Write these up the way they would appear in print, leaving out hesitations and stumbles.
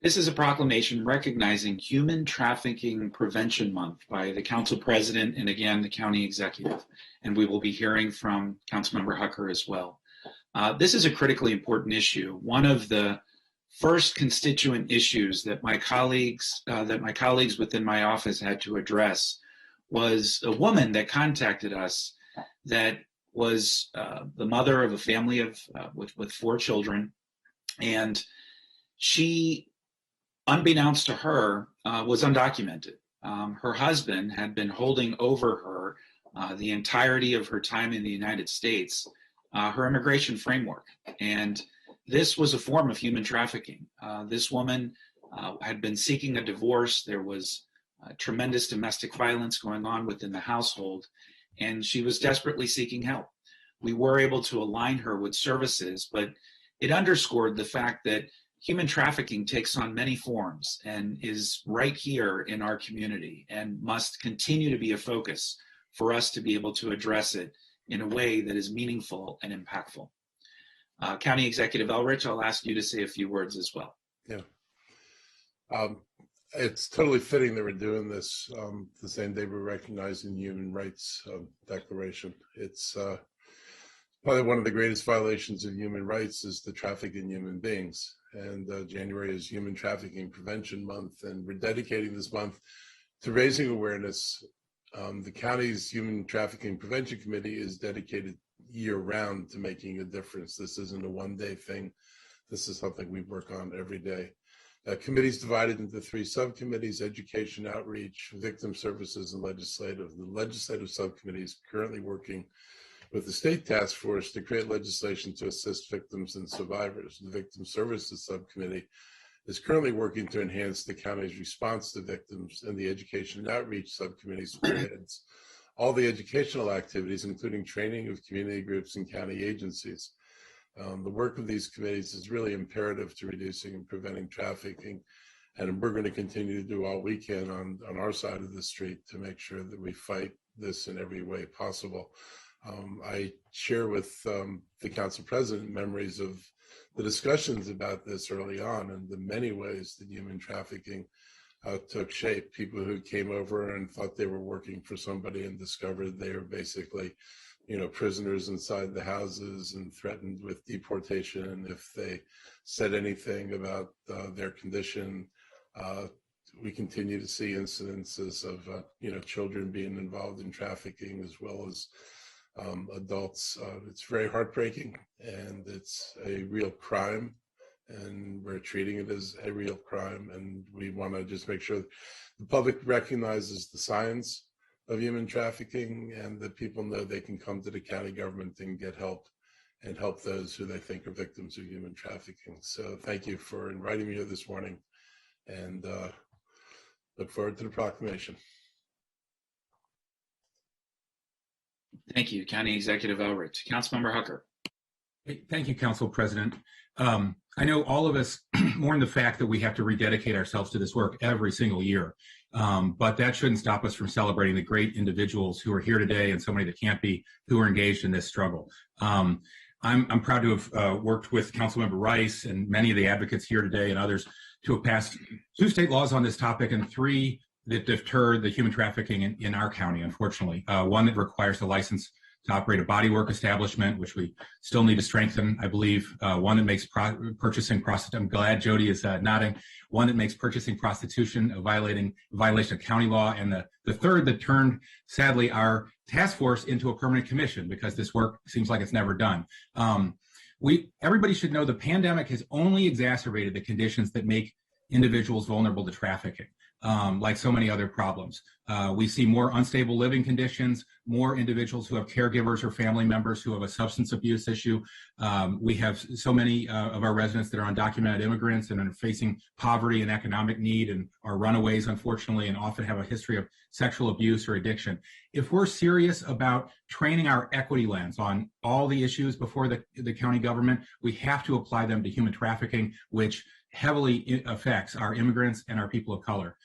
This is a proclamation recognizing Human Trafficking Prevention Month by the Council President and again the County Executive. And we will be hearing from Councilmember Hucker as well. This is a critically important issue. One of the first constituent issues that my colleagues within my office had to address was a woman that contacted us that was the mother of a family of with 4 children, and she, unbeknownst to her, was undocumented. Her husband had been holding over her the entirety of her time in the United States, her immigration framework. And this was a form of human trafficking. This woman had been seeking a divorce. There was tremendous domestic violence going on within the household, and she was desperately seeking help. We were able to align her with services, but it underscored the fact that human trafficking takes on many forms and is right here in our community and must continue to be a focus for us to be able to address it in a way that is meaningful and impactful. County Executive Elrich, I'll ask you to say a few words as well. Yeah. It's totally fitting that we're doing this the same day we're recognizing the Human Rights Declaration. It's probably one of the greatest violations of human rights is the traffic in human beings. And January is Human Trafficking Prevention Month, and we're dedicating this month to raising awareness. The county's Human Trafficking Prevention Committee is dedicated year-round to making a difference. This isn't a one-day thing. This is something we work on every day. Committee's divided into 3 subcommittees: education, outreach, victim services, and legislative. The legislative subcommittee is currently working with the state task force to create legislation to assist victims and survivors. The Victim Services Subcommittee is currently working to enhance the county's response to victims, and the Education and Outreach Subcommittee spearheads all the educational activities, including training of community groups and county agencies. The work of these committees is really imperative to reducing and preventing trafficking, and we're going to continue to do all we can on our side of the street to make sure that we fight this in every way possible. I share with the council president memories of the discussions about this early on and the many ways that human trafficking took shape. People who came over and thought they were working for somebody and discovered they were basically, prisoners inside the houses and threatened with deportation if they said anything about their condition. We continue to see incidences of, children being involved in trafficking as well as adults. It's very heartbreaking, and it's a real crime, and we're treating it as a real crime, and we want to just make sure the public recognizes the signs of human trafficking and that people know they can come to the county government and get help and help those who they think are victims of human trafficking. So thank you for inviting me here this morning, and look forward to the proclamation. Thank you, County Executive Elrich. Councilmember Hucker. Thank you, Council President. I know all of us mourn the fact that we have to rededicate ourselves to this work every single year, but that shouldn't stop us from celebrating the great individuals who are here today and so many that can't be, who are engaged in this struggle. I'm proud to have worked with Councilmember Rice and many of the advocates here today and others to have passed 2 state laws on this topic and 3 that deter the human trafficking in our county, unfortunately. One that requires the license to operate a bodywork establishment, which we still need to strengthen, I believe. One that makes purchasing prostitution, I'm glad Jody is nodding. One that makes purchasing prostitution a violation of county law. And the third that turned, sadly, our task force into a permanent commission because this work seems like it's never done. Everybody should know the pandemic has only exacerbated the conditions that make individuals vulnerable to trafficking. Like so many other problems. We see more unstable living conditions, more individuals who have caregivers or family members who have a substance abuse issue. We have so many of our residents that are undocumented immigrants and are facing poverty and economic need and are runaways, unfortunately, and often have a history of sexual abuse or addiction. If we're serious about training our equity lens on all the issues before the county government, we have to apply them to human trafficking, which heavily affects our immigrants and our people of color.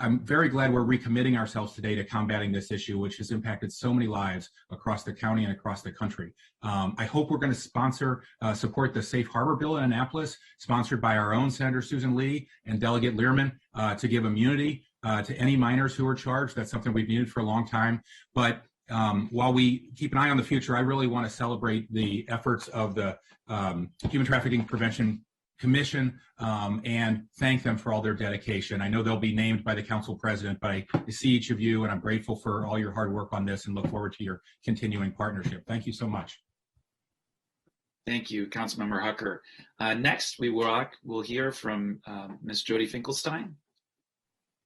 I'm very glad we're recommitting ourselves today to combating this issue, which has impacted so many lives across the county and across the country. I hope we're going to support the Safe Harbor Bill in Annapolis, sponsored by our own Senator Susan Lee and Delegate Learman, to give immunity to any minors who are charged. That's something we've needed for a long time. But while we keep an eye on the future, I really want to celebrate the efforts of the Human Trafficking Prevention Commission and thank them for all their dedication. I know they'll be named by the council president, but I see each of you and I'm grateful for all your hard work on this and look forward to your continuing partnership. Thank you so much. Thank you, Councilmember Hucker. Next, we'll hear from Ms. Jody Finkelstein.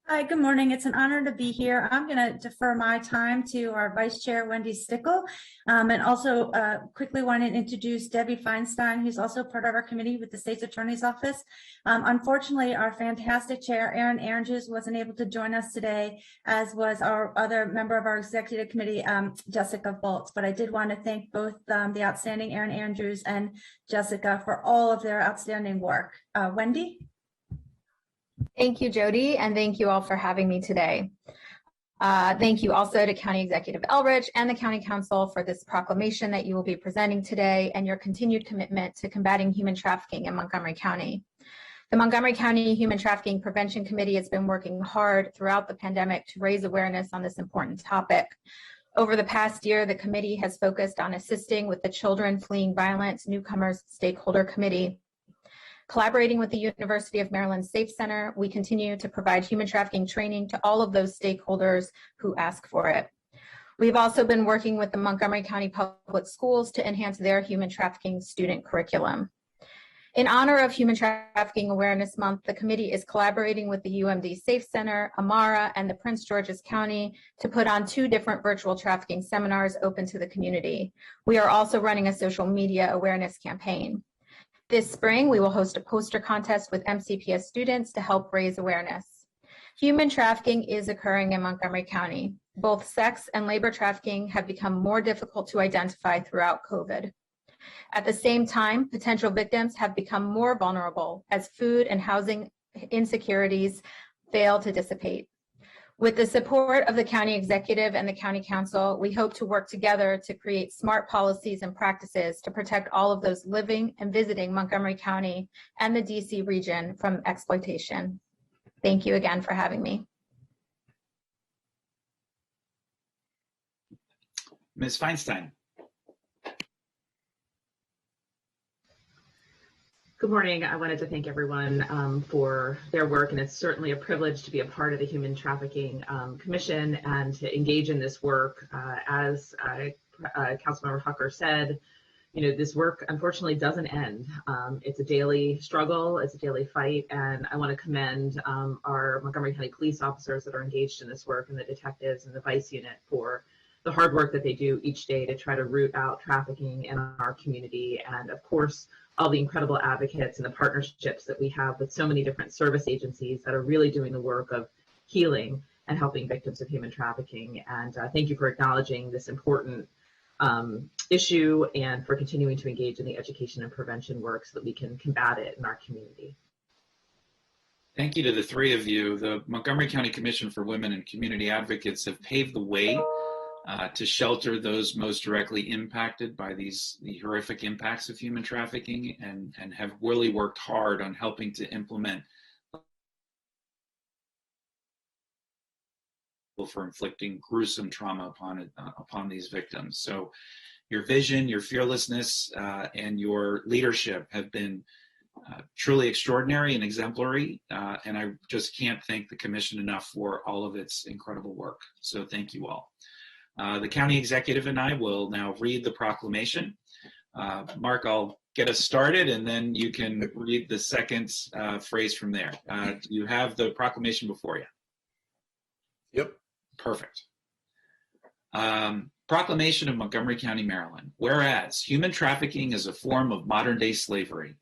Hi, good morning. It's an honor to be here. I'm going to defer my time to our Vice Chair, Wendy Stickle, and also quickly want to introduce Debbie Feinstein, who's also part of our committee with the State's Attorney's Office. Unfortunately, our fantastic Chair, Erin Andrews, wasn't able to join us today, as was our other member of our Executive Committee, Jessica Fultz. But I did want to thank both the outstanding Erin Andrews and Jessica for all of their outstanding work. Wendy? Thank you, Jody, and thank you all for having me today. Thank you also to County Executive Elrich and the County Council for this proclamation that you will be presenting today and your continued commitment to combating human trafficking in Montgomery County. The Montgomery County Human Trafficking Prevention Committee has been working hard throughout the pandemic to raise awareness on this important topic. Over the past year, the committee has focused on assisting with the Children Fleeing Violence Newcomers Stakeholder Committee. Collaborating with the University of Maryland Safe Center, we continue to provide human trafficking training to all of those stakeholders who ask for it. We've also been working with the Montgomery County Public Schools to enhance their human trafficking student curriculum. In honor of Human Trafficking Awareness Month, the committee is collaborating with the UMD Safe Center, Amara, and the Prince George's County to put on 2 different virtual trafficking seminars open to the community. We are also running a social media awareness campaign. This spring, we will host a poster contest with MCPS students to help raise awareness. Human trafficking is occurring in Montgomery County. Both sex and labor trafficking have become more difficult to identify throughout COVID. At the same time, potential victims have become more vulnerable as food and housing insecurities fail to dissipate. With the support of the county executive and the county council, we hope to work together to create smart policies and practices to protect all of those living and visiting Montgomery County and the DC region from exploitation. Thank you again for having me. Ms. Feinstein. Good morning. I wanted to thank everyone for their work, and it's certainly a privilege to be a part of the Human Trafficking Commission and to engage in this work. As Councilmember Hucker said, this work unfortunately doesn't end. It's a daily struggle, it's a daily fight, and I want to commend our Montgomery County police officers that are engaged in this work and the detectives and the vice unit for the hard work that they do each day to try to root out trafficking in our community, and of course, all the incredible advocates and the partnerships that we have with so many different service agencies that are really doing the work of healing and helping victims of human trafficking. And thank you for acknowledging this important issue and for continuing to engage in the education and prevention work so that we can combat it in our community. Thank you to the 3 of you. The Montgomery County Commission for Women and Community Advocates have paved the way to shelter those most directly impacted by the horrific impacts of human trafficking, and have really worked hard on helping to implement for inflicting gruesome trauma upon these victims. So your vision, your fearlessness, and your leadership have been truly extraordinary and exemplary, and I just can't thank the Commission enough for all of its incredible work. So thank you all. The county executive and I will now read the proclamation. Mark, I'll get us started and then you can read the second phrase from there. Do you have the proclamation before you? Yep. Perfect. Proclamation of Montgomery County, Maryland. Whereas human trafficking is a form of modern day slavery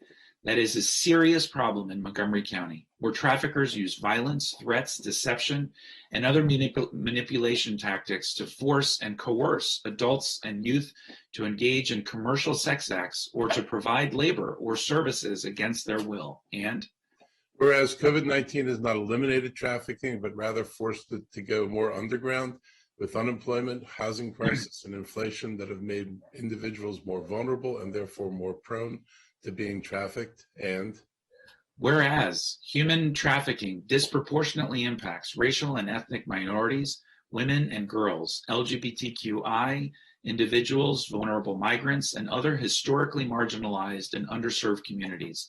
that is a serious problem in Montgomery County, where traffickers use violence, threats, deception, and other manipulation tactics to force and coerce adults and youth to engage in commercial sex acts or to provide labor or services against their will. And Whereas COVID-19 has not eliminated trafficking, but rather forced it to go more underground with unemployment, housing crisis, and inflation that have made individuals more vulnerable and therefore more prone to being trafficked. And whereas human trafficking disproportionately impacts racial and ethnic minorities, women and girls, LGBTQI individuals, vulnerable migrants, and other historically marginalized and underserved communities.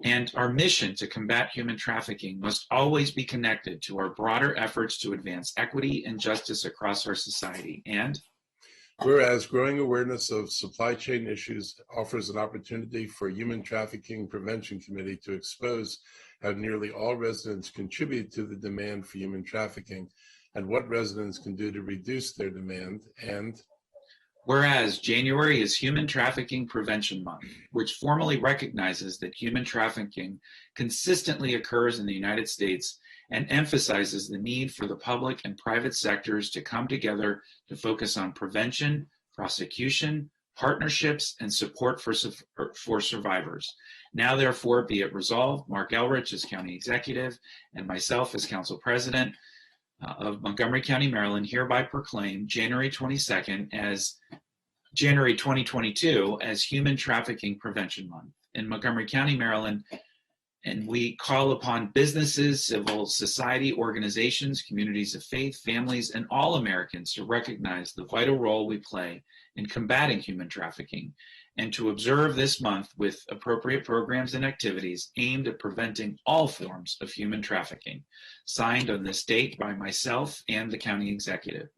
And our mission to combat human trafficking must always be connected to our broader efforts to advance equity and justice across our society. And whereas growing awareness of supply chain issues offers an opportunity for Human Trafficking Prevention Committee to expose how nearly all residents contribute to the demand for human trafficking and what residents can do to reduce their demand. And whereas January is Human Trafficking Prevention Month, which formally recognizes that human trafficking consistently occurs in the United States and emphasizes the need for the public and private sectors to come together to focus on prevention, prosecution, partnerships, and support for survivors. Now, therefore, be it resolved, Mark Elrich as County Executive and myself as Council President of Montgomery County, Maryland, hereby proclaim January 22nd as January 2022 as Human Trafficking Prevention Month in Montgomery County, Maryland. And we call upon businesses, civil society organizations, communities of faith, families, and all Americans to recognize the vital role we play in combating human trafficking and to observe this month with appropriate programs and activities aimed at preventing all forms of human trafficking. Signed on this date by myself and the County Executive.